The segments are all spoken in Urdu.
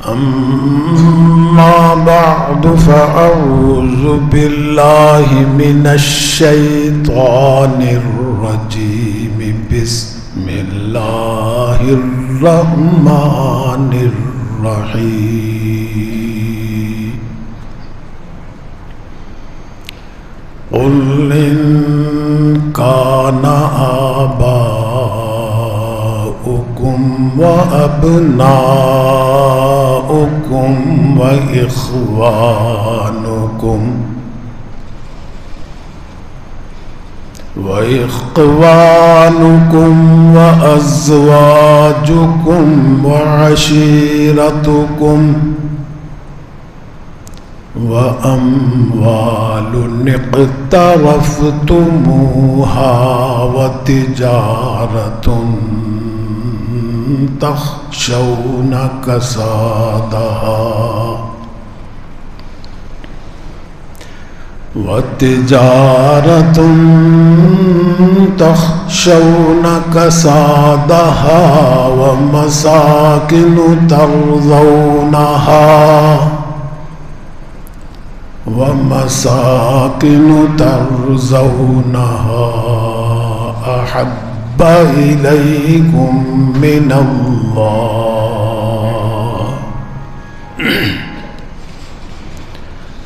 أما بعد فأعوذ بالله من الشيطان الرجيم بسم الله الرحمن الرحيم قل إن كان آباؤكم وأبناؤكم وإخوانكم وأزواجكم وعشيرتكم وأموال اقترفتموها وتجارة تخشون كسادها ومساكن ترضونها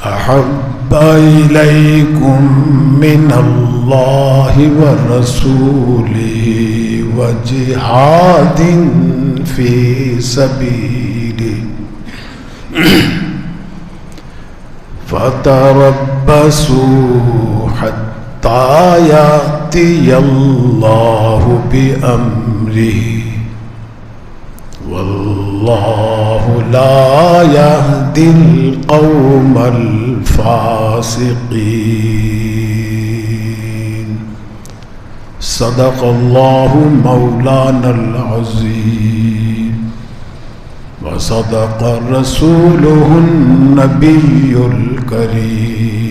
أحب إليكم من الله ورسوله وجهاد في سبيله فتربصوا حتى يأتي الله بأمره والله لا يهدي القوم الفاسقين صدق الله مولانا العظيم وصدق رسوله النبي الكريم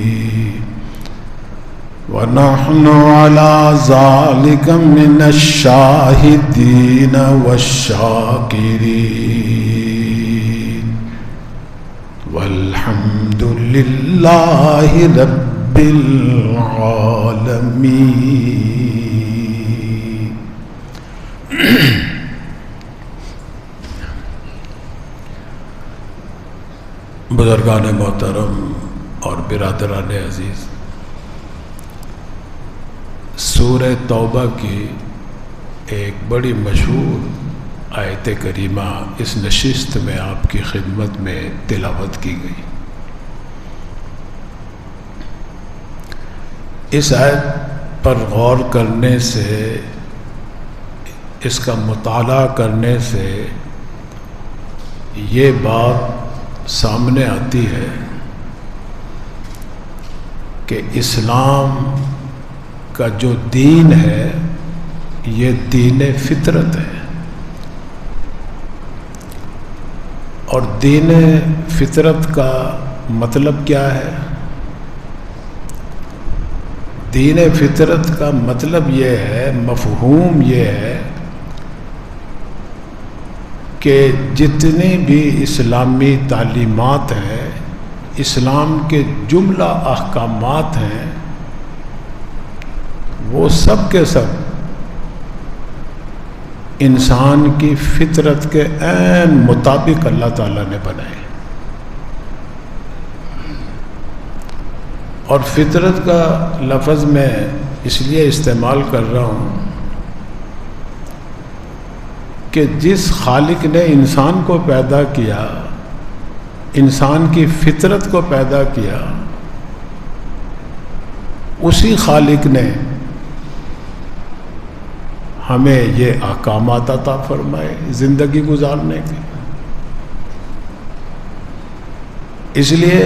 ونحن على ذلك من الشاهدين والشاكرين والحمد لله رب العالمين. بزرگان محترم اور برادران عزیز، سورہ توبہ کی ایک بڑی مشہور آیت کریمہ اس نشست میں آپ کی خدمت میں تلاوت کی گئی. اس آیت پر غور کرنے سے، اس کا مطالعہ کرنے سے یہ بات سامنے آتی ہے کہ اسلام کا جو دین ہے یہ دین فطرت ہے، اور دین فطرت کا مطلب کیا ہے؟ دین فطرت کا مطلب یہ ہے، مفہوم یہ ہے کہ جتنی بھی اسلامی تعلیمات ہیں، اسلام کے جملہ احکامات ہیں، وہ سب کے سب انسان کی فطرت کے عین مطابق اللہ تعالیٰ نے بنائے. اور فطرت کا لفظ میں اس لیے استعمال کر رہا ہوں کہ جس خالق نے انسان کو پیدا کیا، انسان کی فطرت کو پیدا کیا، اسی خالق نے ہمیں یہ احکامات عطا فرمائے زندگی گزارنے کے. اس لیے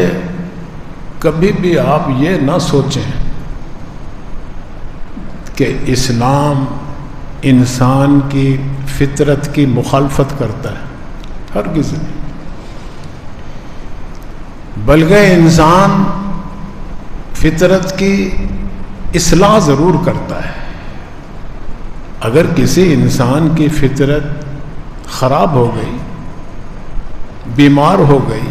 کبھی بھی آپ یہ نہ سوچیں کہ اسلام انسان کی فطرت کی مخالفت کرتا ہے، ہرگز نہیں، بلکہ انسان فطرت کی اصلاح ضرور کرتا ہے. اگر کسی انسان کی فطرت خراب ہو گئی، بیمار ہو گئی،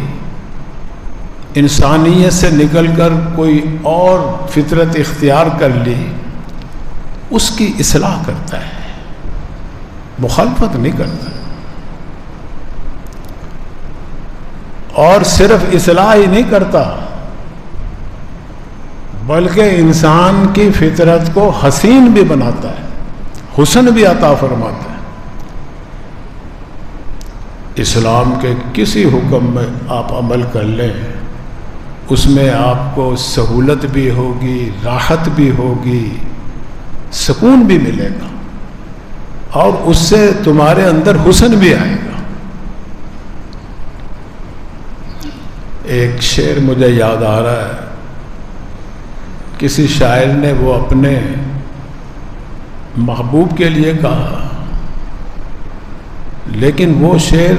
انسانیت سے نکل کر کوئی اور فطرت اختیار کر لی، اس کی اصلاح کرتا ہے، مخالفت نہیں کرتا۔ اور صرف اصلاح ہی نہیں کرتا بلکہ انسان کی فطرت کو حسین بھی بناتا ہے، حسن بھی عطا فرماتا ہے۔ اسلام کے کسی حکم میں آپ عمل کر لیں، اس میں آپ کو سہولت بھی ہوگی، راحت بھی ہوگی، سکون بھی ملے گا، اور اس سے تمہارے اندر حسن بھی آئے گا۔ ایک شعر مجھے یاد آ رہا ہے، کسی شاعر نے وہ اپنے محبوب کے لیے کہا، لیکن وہ شعر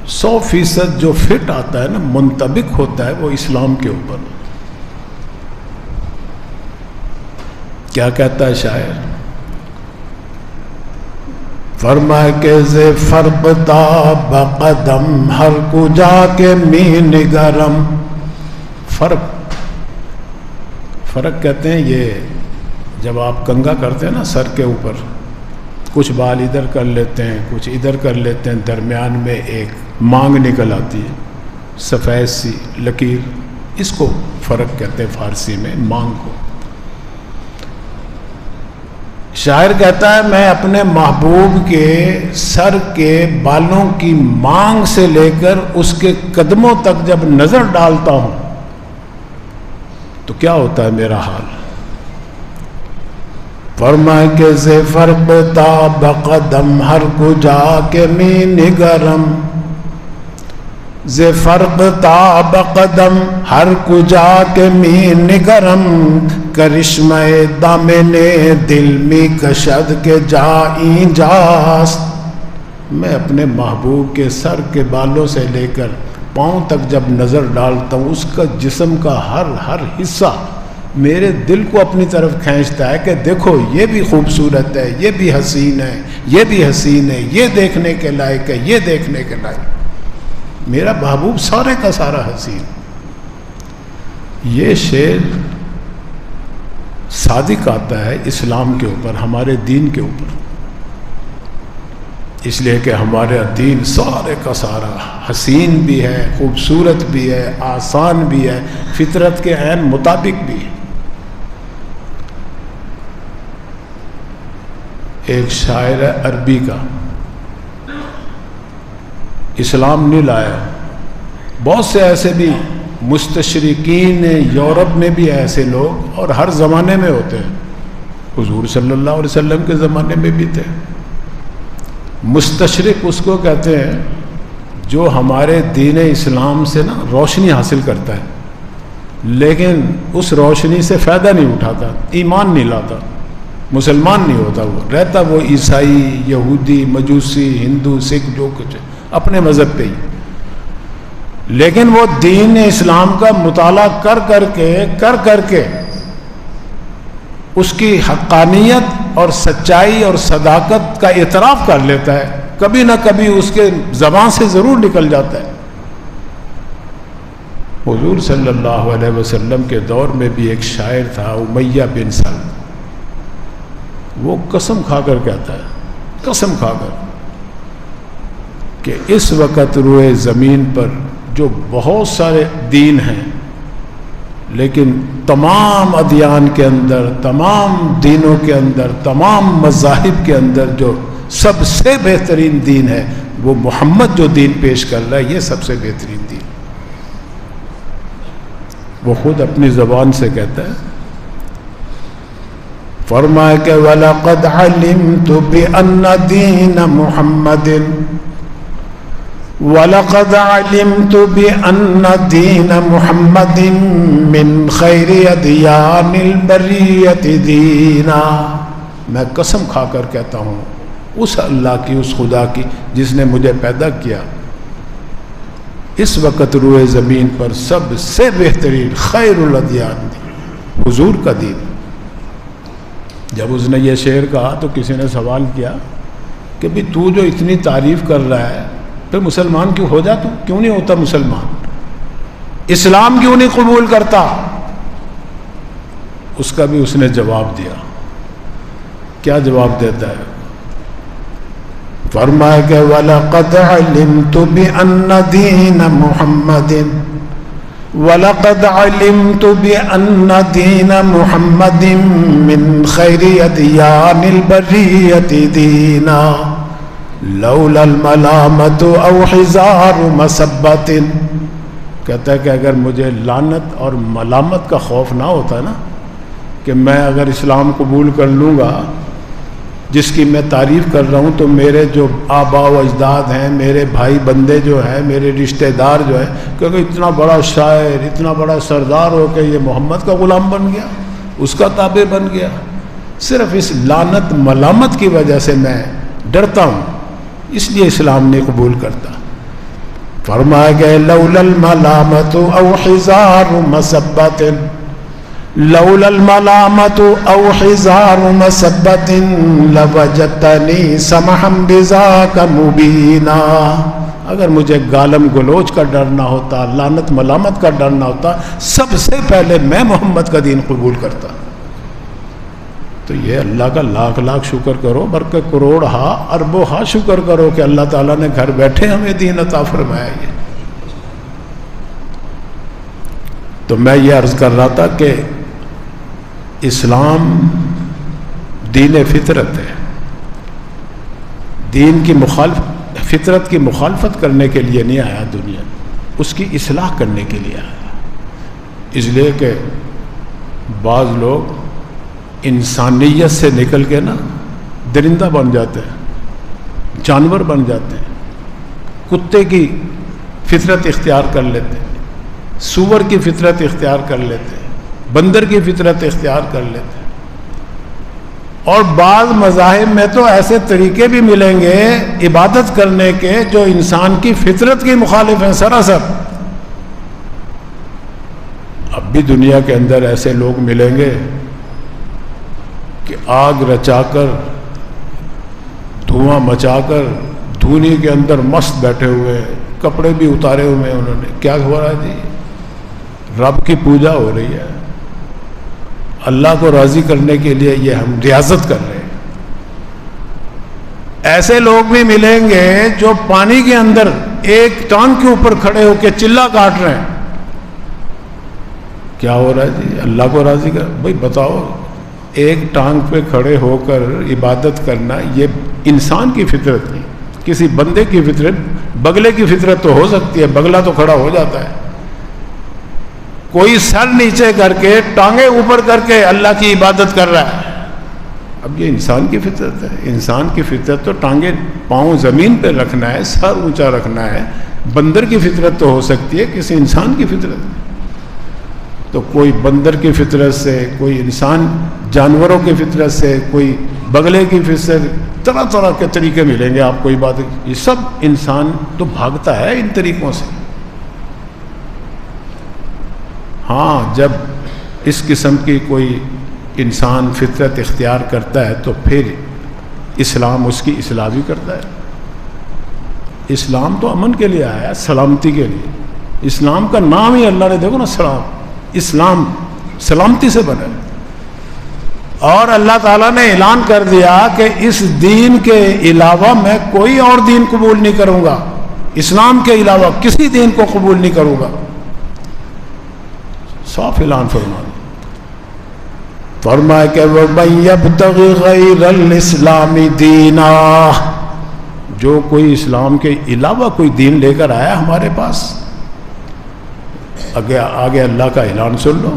100% جو فٹ آتا ہے نا، منطبق ہوتا ہے وہ اسلام کے اوپر۔ کیا کہتا ہے شاعر؟ فرمائے کہ ز فرق تا بقدم ہر کو جا کے می نگرم۔ فرق کہتے ہیں یہ جب آپ کنگھا کرتے ہیں نا سر کے اوپر، کچھ بال ادھر کر لیتے ہیں، کچھ ادھر کر لیتے ہیں، درمیان میں ایک مانگ نکل آتی ہے، سفید سی لکیر، اس کو فرق کہتے ہیں فارسی میں، مانگ کو۔ شاعر کہتا ہے میں اپنے محبوب کے سر کے بالوں کی مانگ سے لے کر اس کے قدموں تک جب نظر ڈالتا ہوں تو کیا ہوتا ہے میرا حال؟ فرمائے کہ ز فرق تا بقدم ہر کو جا کے می نگرم، ز فرق تا بقدم ہر کو جا کے می نگرم، کرشمہ دامن دل می کشد کے جائیں جاست۔ میں اپنے محبوب کے سر کے بالوں سے لے کر پاؤں تک جب نظر ڈالتا ہوں، اس کا جسم کا ہر حصہ میرے دل کو اپنی طرف کھینچتا ہے کہ دیکھو یہ بھی خوبصورت ہے، یہ بھی حسین ہے، یہ بھی حسین ہے، یہ دیکھنے کے لائق ہے، یہ دیکھنے کے لائق۔ میرا محبوب سارے کا سارا حسین۔ یہ شعر صادق آتا ہے اسلام کے اوپر، ہمارے دین کے اوپر، اس لیے کہ ہمارا دین سارے کا سارا حسین بھی ہے، خوبصورت بھی ہے، آسان بھی ہے، فطرت کے عین مطابق بھی ہے۔ ایک شاعر ہے عربی کا، اسلام نہیں لایا، بہت سے ایسے بھی مستشرقین یورپ میں بھی ایسے لوگ، اور ہر زمانے میں ہوتے ہیں، حضور صلی اللہ علیہ وسلم کے زمانے میں بھی تھے۔ مستشرق اس کو کہتے ہیں جو ہمارے دین اسلام سے نا روشنی حاصل کرتا ہے لیکن اس روشنی سے فائدہ نہیں اٹھاتا، ایمان نہیں لاتا، مسلمان نہیں ہوتا، وہ رہتا وہ عیسائی، یہودی، مجوسی، ہندو، سکھ، جو کچھ اپنے مذہب پہ ہی، لیکن وہ دین اسلام کا مطالعہ کر کر کے اس کی حقانیت اور سچائی اور صداقت کا اعتراف کر لیتا ہے، کبھی نہ کبھی اس کے زبان سے ضرور نکل جاتا ہے۔ حضور صلی اللہ علیہ وسلم کے دور میں بھی ایک شاعر تھا امیہ بن سلم، وہ قسم کھا کر کہتا ہے، قسم کھا کر، کہ اس وقت روئے زمین پر جو بہت سارے دین ہیں، لیکن تمام ادیان کے اندر، تمام دینوں کے اندر، تمام مذاہب کے اندر جو سب سے بہترین دین ہے وہ محمد جو دین پیش کر رہا ہے، یہ سب سے بہترین دین۔ وہ خود اپنی زبان سے کہتا ہے، فرمائے کہ وَلَقَدْ عَلِمْتُ بِأَنَّ دِينَ مُحَمَّدٍ وَلَقَدْ عَلِمْتُ بِأَنَّ دِينَ مُحَمَّدٍ مِّن خَيْرِ أَدْيَانِ الْبَرِيَّةِ دِينًا۔ میں قسم کھا کر کہتا ہوں اس اللہ کی، اس خدا کی جس نے مجھے پیدا کیا، اس وقت روئے زمین پر سب سے بہترین خیر الادیان دین، حضور کا دین۔ جب اس نے یہ شعر کہا تو کسی نے سوال کیا کہ بھی تو جو اتنی تعریف کر رہا ہے، پھر مسلمان کیوں ہو جا تو؟ کیوں نہیں ہوتا مسلمان؟ اسلام کیوں نہیں قبول کرتا؟ اس کا بھی اس نے جواب دیا. کیا جواب دیتا ہے؟ فرمایا کہ وَلَقَدْ عَلِمْتُ بِأَنَّ دِينَ مُحَمَّدٍ وَلَقَدْ عَلِمْتُ بِأَنَّ دِينَ مُحَمَّدٍ مِّنْ خَيْرِ أَدْيَانِ الْبَرِيَّةِ دِينًا لَوْلَا الْمَلَامَةُ أَوْ حِزَارُ مَسَبَّةٍ. کہتا ہے کہ اگر مجھے لعنت اور ملامت کا خوف نہ ہوتا نا کہ میں اگر اسلام قبول کر لوں گا جس کی میں تعریف کر رہا ہوں تو میرے جو آبا و اجداد ہیں، میرے بھائی بندے جو ہیں، میرے رشتہ دار جو ہیں، کیونکہ اتنا بڑا شاعر، اتنا بڑا سردار ہو کے یہ محمد کا غلام بن گیا، اس کا تابع بن گیا. صرف اس لعنت ملامت کی وجہ سے میں ڈرتا ہوں، اس لیے اسلام نہیں قبول کرتا. فرمایا گیا لولا الملامت او حزار مسبت، لولا الملامت او حزار مسبت لوجدتنی سمحا بذاک مبینا. اگر مجھے گالم گلوچ کا ڈر نہ ہوتا، لعنت ملامت کا ڈر نہ ہوتا، سب سے پہلے میں محمد کا دین قبول کرتا. تو یہ اللہ کا لاکھ لاکھ شکر کرو، بلکہ کروڑ ہا اربوں ہا شکر کرو کہ اللہ تعالیٰ نے گھر بیٹھے ہمیں دین عطا فرمایا. یہ تو میں یہ عرض کر رہا تھا کہ اسلام دین فطرت ہے. دین کی فطرت کی مخالفت کرنے کے لیے نہیں آیا دنیا، اس کی اصلاح کرنے کے لیے آیا. اس لیے کہ بعض لوگ انسانیت سے نکل کے نا درندہ بن جاتے ہیں، جانور بن جاتے ہیں، کتے کی فطرت اختیار کر لیتے ہیں، سور کی فطرت اختیار کر لیتے ہیں، بندر کی فطرت اختیار کر لیتے ہیں. اور بعض مذاہب میں تو ایسے طریقے بھی ملیں گے عبادت کرنے کے جو انسان کی فطرت کی مخالف ہیں سراسر. اب بھی دنیا کے اندر ایسے لوگ ملیں گے کہ آگ رچا کر، دھواں مچا کر دھونی کے اندر مست بیٹھے ہوئے، کپڑے بھی اتارے ہوئے ہیں انہوں نے. کیا ہو رہا ہے جی؟ رب کی پوجا ہو رہی ہے، اللہ کو راضی کرنے کے لیے یہ ہم ریاضت کر رہے ہیں. ایسے لوگ بھی ملیں گے جو پانی کے اندر ایک ٹانگ کے اوپر کھڑے ہو کے چلا کاٹ رہے ہیں. کیا ہو رہا ہے جی؟ اللہ کو راضی کر. بھائی بتاؤ، ایک ٹانگ پہ کھڑے ہو کر عبادت کرنا یہ انسان کی فطرت نہیں، کسی بندے کی فطرت. بگلے کی فطرت تو ہو سکتی ہے، بگلا تو کھڑا ہو جاتا ہے. کوئی سر نیچے کر کے ٹانگیں اوپر کر کے اللہ کی عبادت کر رہا ہے. اب یہ انسان کی فطرت ہے. انسان کی فطرت تو ٹانگیں پاؤں زمین پہ رکھنا ہے، سر اونچا رکھنا ہے. بندر کی فطرت تو ہو سکتی ہے، کسی انسان کی فطرت نہیں. تو کوئی بندر کی فطرت سے، کوئی انسان جانوروں کی فطرت سے، کوئی بگلے کی فطرت سے، طرح طرح کے طریقے ملیں گے آپ کو عبادت. یہ سب انسان تو بھاگتا ہے ان طریقوں سے. ہاں جب اس قسم کی کوئی انسان فطرت اختیار کرتا ہے تو پھر اسلام اس کی اصلاح بھی کرتا ہے. اسلام تو امن کے لیے آیا ہے، سلامتی کے لیے. اسلام کا نام ہی اللہ نے دیکھو نا سلام، اسلام سلامتی سے بنا ہے. اور اللہ تعالیٰ نے اعلان کر دیا کہ اس دین کے علاوہ میں کوئی اور دین قبول نہیں کروں گا، اسلام کے علاوہ کسی دین کو قبول نہیں کروں گا. صاف اعلان فرمایا کہ وَمَن يَبْتَغِ غَيْرَ الْإِسْلَامِ دِينًا، جو کوئی اسلام کے علاوہ کوئی دین لے کر آیا ہمارے پاس. آگے اللہ کا اعلان سن لو.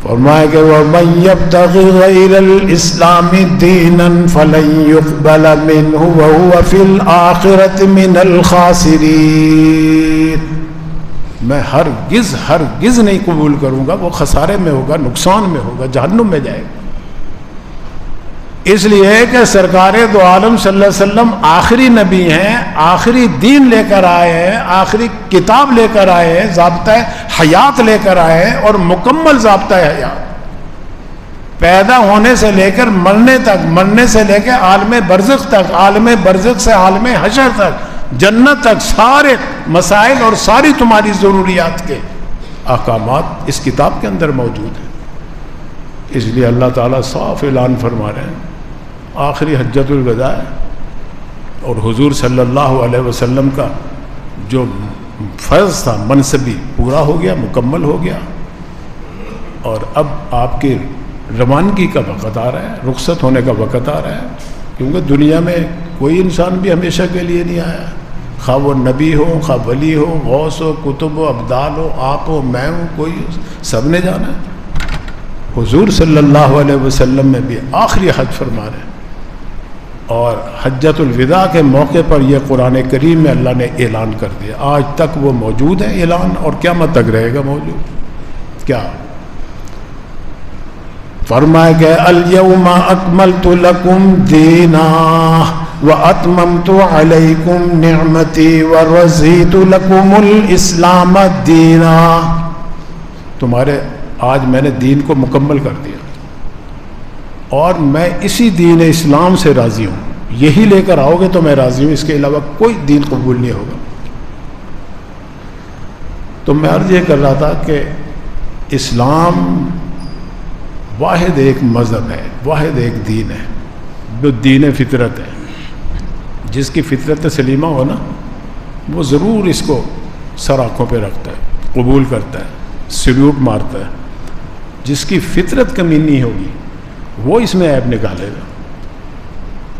فرمایا کہ وَمَن يَبْتَغِ غَيْرَ الْإِسْلَامِ دِينًا فَلَن يُقْبَلَ مِنْهُ وَهُوَ فِي الْآخِرَةِ مِنَ الْخَاسِرِينَ. میں ہرگز نہیں قبول کروں گا، وہ خسارے میں ہوگا، نقصان میں ہوگا، جہنم میں جائے گا. اس لیے کہ سرکار دو عالم صلی اللہ علیہ وسلم آخری نبی ہیں، آخری دین لے کر آئے ہیں، آخری کتاب لے کر آئے ہیں، ضابطۂ حیات لے کر آئے ہیں، اور مکمل ضابطۂ حیات. پیدا ہونے سے لے کر مرنے تک، مرنے سے لے کے عالم برزخ تک، عالم برزخ سے عالم حشر تک جنت تک سارے مسائل اور ساری تمہاری ضروریات کے احکامات اس کتاب کے اندر موجود ہیں۔ اس لیے اللہ تعالیٰ صاف اعلان فرما رہے ہیں، آخری حجۃ الوداع ہے اور حضور صلی اللہ علیہ وسلم کا جو فرض تھا منصبی پورا ہو گیا، مکمل ہو گیا، اور اب آپ کی روانگی کا وقت آ رہا ہے، رخصت ہونے کا وقت آ رہا ہے، کیونکہ دنیا میں کوئی انسان بھی ہمیشہ کے لیے نہیں آیا، خواہ وہ نبی ہو، خواہ ولی ہو، غوث ہو، کتب ہو، ابدال ہو، آپ ہو، میں ہوں، کوئی سب نے جانا ہے۔ حضور صلی اللہ علیہ وسلم میں بھی آخری حج فرما رہے ہیں، اور حجۃ الوداع کے موقع پر یہ قرآن کریم میں اللہ نے اعلان کر دیا، آج تک وہ موجود ہے اعلان، اور قیامت تک رہے گا موجود۔ کیا فرمایا کہ الیوم اکملت لکم دینا واتممت علیکم نعمتی ورضیت لکم الاسلام دینا، تمہارے آج میں نے دین کو مکمل کر دیا اور میں اسی دین اسلام سے راضی ہوں، یہی لے کر آؤ گے تو میں راضی ہوں، اس کے علاوہ کوئی دین قبول نہیں ہوگا۔ تو میں عرض یہ کر رہا تھا کہ اسلام واحد ایک مذہب ہے، واحد ایک دین ہے، جو دین فطرت ہے، جس کی فطرت سلیمہ ہو نا وہ ضرور اس کو سر آنکھوں پہ رکھتا ہے، قبول کرتا ہے، سلیوٹ مارتا ہے۔ جس کی فطرت کمینی ہوگی وہ اس میں عیب نکالے گا،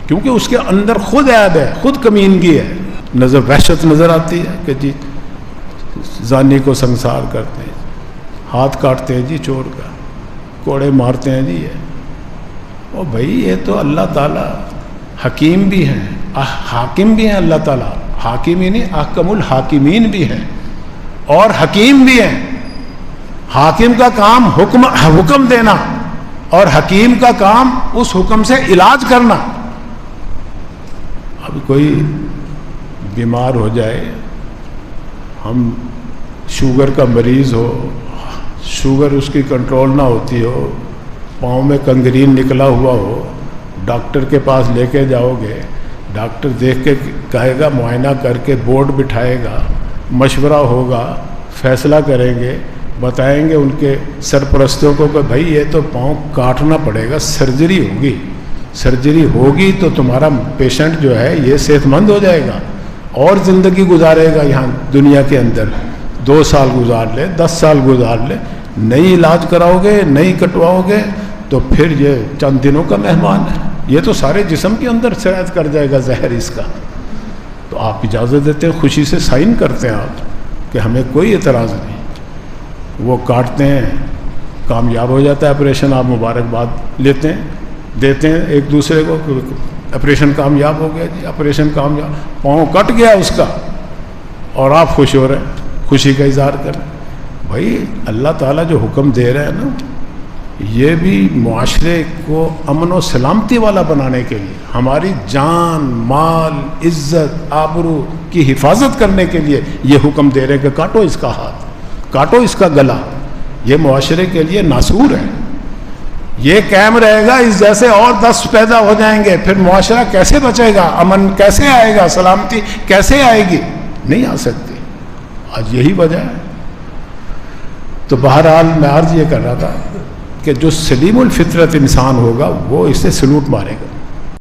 کیونکہ اس کے اندر خود عیب ہے، خود کمینگی ہے۔ وحشت نظر آتی ہے کہ جی زانی کو سنسار کرتے ہیں، ہاتھ کاٹتے ہیں جی چور کا، کوڑے مارتے ہیں جی، یہ بھائی یہ تو اللہ تعالیٰ حکیم بھی ہیں، حاکم بھی ہیں، اللہ تعالیٰ حاکم ہی نہیں احکم الحاکمین بھی ہیں اور حکیم بھی ہیں۔ حاکم کا کام حکم دینا اور حکیم کا کام اس حکم سے علاج کرنا۔ اب کوئی بیمار ہو جائے، ہم شوگر کا مریض ہو، شوگر اس کی کنٹرول نہ ہوتی ہو، پاؤں میں کنگرین نکلا ہوا ہو، ڈاکٹر کے پاس لے کے جاؤ گے، ڈاکٹر دیکھ کے کہے گا، معائنہ کر کے بورڈ بٹھائے گا، مشورہ ہوگا، فیصلہ کریں گے، بتائیں گے ان کے سرپرستوں کو کہ بھائی یہ تو پاؤں کاٹنا پڑے گا، سرجری ہوگی، سرجری ہوگی تو تمہارا پیشنٹ جو ہے یہ صحت مند ہو جائے گا اور زندگی گزارے گا یہاں دنیا کے اندر، 2 سال گزار لے، 10 سال گزار لے، نہیں علاج کراؤ گے، نہیں کٹواؤ گے تو پھر یہ چند دنوں کا مہمان ہے، یہ تو سارے جسم کے اندر سرایت کر جائے گا زہر اس کا۔ تو آپ اجازت دیتے ہیں، خوشی سے سائن کرتے ہیں آپ کہ ہمیں کوئی اعتراض نہیں، وہ کاٹتے ہیں، کامیاب ہو جاتا ہے آپریشن، آپ مبارکباد لیتے ہیں، دیتے ہیں ایک دوسرے کو، آپریشن کامیاب ہو گیا جی، آپریشن کامیاب، پاؤں کٹ گیا اس کا اور آپ خوش ہو رہے ہیں، خوشی کا اظہار کریں۔ بھائی اللہ تعالیٰ جو حکم دے رہے ہیں نا، یہ بھی معاشرے کو امن و سلامتی والا بنانے کے لیے، ہماری جان مال عزت آبرو کی حفاظت کرنے کے لیے یہ حکم دے رہے ہیں کہ کاٹو اس کا ہاتھ، کاٹو اس کا گلا، یہ معاشرے کے لیے ناسور ہے، یہ قائم رہے گا، اس جیسے اور 10 پیدا ہو جائیں گے، پھر معاشرہ کیسے بچے گا، امن کیسے آئے گا، سلامتی کیسے آئے گی، نہیں آ سکتی۔ آج یہی وجہ ہے۔ تو بہرحال میں عرض یہ کر رہا تھا کہ جو سلیم الفطرت انسان ہوگا وہ اس سے سلوٹ مارے گا،